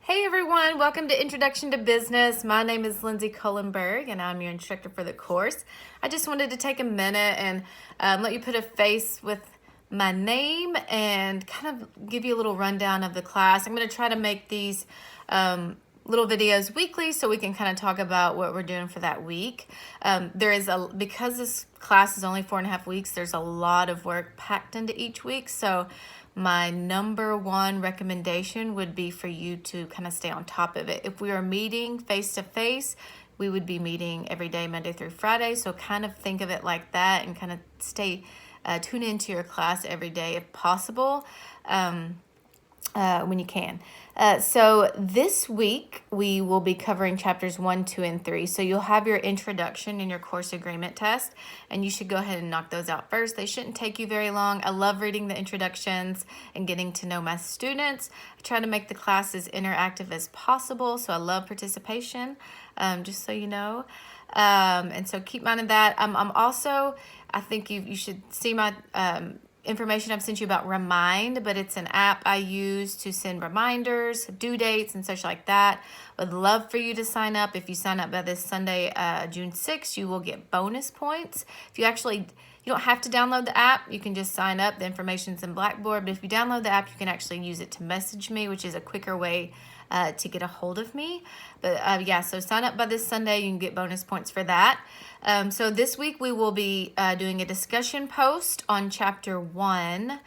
Hey everyone, welcome to Introduction to Business. My name is Lindsay Cullenberg and I'm your instructor for the course. I just wanted to take a minute and let you put a face with my name and kind of give you a little rundown of the class. I'm going to try to make these little videos weekly so we can kind of talk about what we're doing for that week. Because this class is only 4.5 weeks, there's a lot of work packed into each week. So my number one recommendation would be for you to kind of stay on top of it. If we are meeting face-to-face, we would be meeting every day, Monday through Friday. So kind of think of it like that and kind of tune into your class every day if possible. When you can. So this week we will be covering chapters 1, 2, and 3. So you'll have your introduction and your course agreement test, and you should go ahead and knock those out first. They shouldn't take you very long. I love reading the introductions and getting to know my students. I try to make the class as interactive as possible, so I love participation, just so you know. And so keep mind of that. I'm also, I think you should see my information I've sent you about Remind, but it's an app I use to send reminders, due dates, and such like that. Would love for you to sign up. If you sign up by this Sunday, June 6th, you will get bonus points. If you don't have to download the app. You can just sign up. The information's in Blackboard, but if you download the app, you can actually use it to message me, which is a quicker way to get a hold of me. But yeah, so sign up by this Sunday. You can get bonus points for that. So this week we will be doing a discussion post on chapter 1,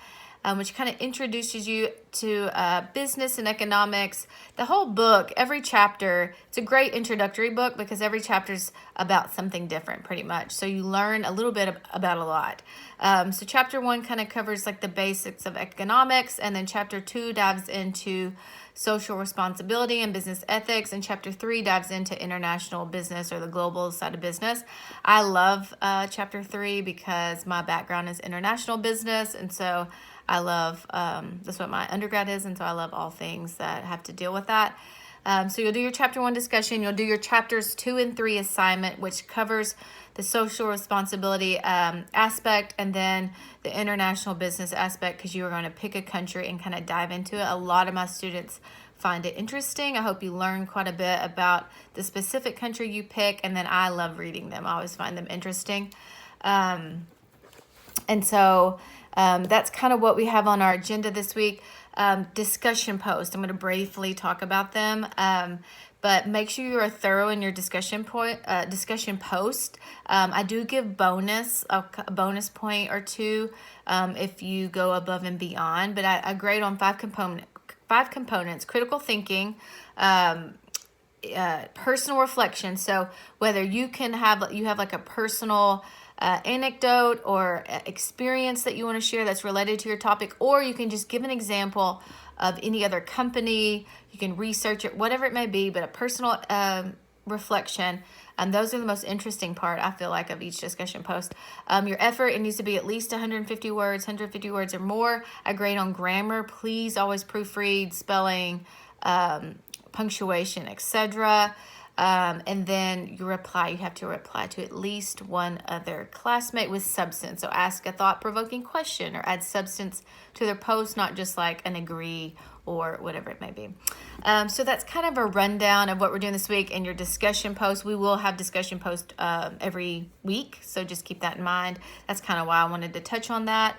which kind of introduces you to business and economics. The whole book, every chapter, it's a great introductory book because every chapter is about something different pretty much. So you learn a little bit about a lot. So chapter 1 kind of covers like the basics of economics, and then chapter 2 dives into social responsibility and business ethics, and chapter 3 dives into international business or the global side of business. I love chapter 3 because my background is international business, and so I love, that's what my undergrad is, and so I love all things that have to deal with that. So you'll do your chapter 1 discussion, you'll do your chapters 2 and 3 assignment, which covers the social responsibility aspect and then the international business aspect, because you are going to pick a country and kind of dive into it. A lot of my students find it interesting. I hope you learn quite a bit about the specific country you pick, and then I love reading them. I always find them interesting. And so that's kind of what we have on our agenda this week. Discussion post. I'm going to briefly talk about them, but make sure you are thorough in your discussion post. I do give a bonus point or two if you go above and beyond, but I grade on five components: critical thinking, personal reflection. So whether you have like a personal anecdote or experience that you want to share that's related to your topic, or you can just give an example of any other company. You can research it, whatever it may be, but a personal reflection. And those are the most interesting part, I feel like, of each discussion post. Your effort, it needs to be at least 150 words or more. I grade on grammar. Please always proofread, spelling, punctuation, etc. And then you have to reply to at least one other classmate with substance. So ask a thought-provoking question or add substance to their post, not just like an agree or whatever it may be. So that's kind of a rundown of what we're doing this week. And your discussion post, we will have discussion post every week. So just keep that in mind. That's kind of why I wanted to touch on that.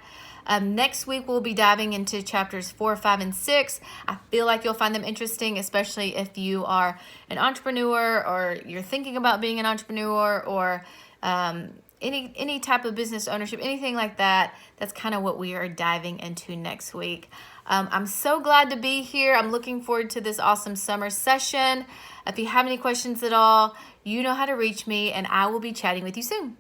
Next week, we'll be diving into chapters 4, 5, and 6. I feel like you'll find them interesting, especially if you are an entrepreneur or you're thinking about being an entrepreneur or any type of business ownership, anything like that. That's kind of what we are diving into next week. I'm so glad to be here. I'm looking forward to this awesome summer session. If you have any questions at all, you know how to reach me, and I will be chatting with you soon.